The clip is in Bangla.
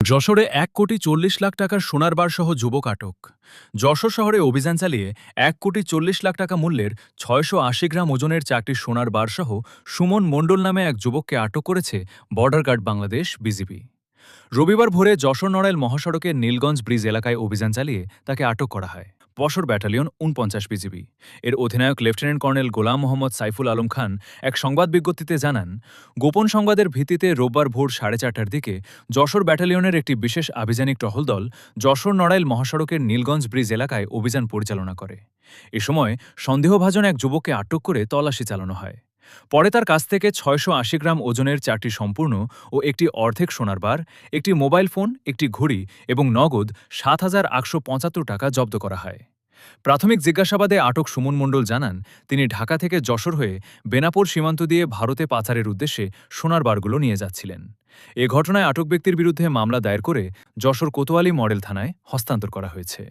যশোরে ১,৪০,০০,০০০ টাকার সোনার বারসহ যুবক আটক। যশোর শহরে অভিযান চালিয়ে ১,৪০,০০,০০০ টাকা মূল্যের ৬৮০ গ্রাম ওজনের ৪টি সোনার বারসহ সুমন মণ্ডল নামে এক যুবককে আটক করেছে বর্ডার গার্ড বাংলাদেশ বিজিবি। রবিবার ভোরে যশোর নড়াইল মহাসড়কের নীলগঞ্জ ব্রিজ এলাকায় অভিযান চালিয়ে তাকে আটক করা হয়। পশর ব্যাটালিয়ন ৪৯ বিজিবি এর অধিনায়ক লেফটেন্যান্ট কর্নেল গোলাম মোহাম্মদ সাইফুল আলম খান এক সংবাদ বিজ্ঞপ্তিতে জানান, গোপন সংবাদের ভিত্তিতে রোববার ভোর ৪:৩০টার দিকে যশোর ব্যাটালিয়নের একটি বিশেষ আভিযানিক টহল দল যশোর নড়াইল মহাসড়কের নীলগঞ্জ ব্রিজ এলাকায় অভিযান পরিচালনা করে। এ সময় সন্দেহভাজন এক যুবককে আটক করে তল্লাশি চালানো হয়। পরে তার কাছ থেকে ৬৮০ গ্রাম ওজনের ৪টি সম্পূর্ণ ও একটি অর্ধেক সোনার বার, একটি মোবাইল ফোন, একটি ঘড়ি এবং নগদ ৭,৮৭৫ টাকা জব্দ করা হয়। প্রাথমিক জিজ্ঞাসাবাদে আটক সুমন মণ্ডল জানান, তিনি ঢাকা থেকে যশোর হয়ে বেনাপোল সীমান্ত দিয়ে ভারতে পাচারের উদ্দেশ্যে সোনার বারগুলো নিয়ে যাচ্ছিলেন। এ ঘটনায় আটক ব্যক্তির বিরুদ্ধে মামলা দায়ের করে যশোর কোতোয়ালি মডেল থানায় হস্তান্তর করা হয়েছে।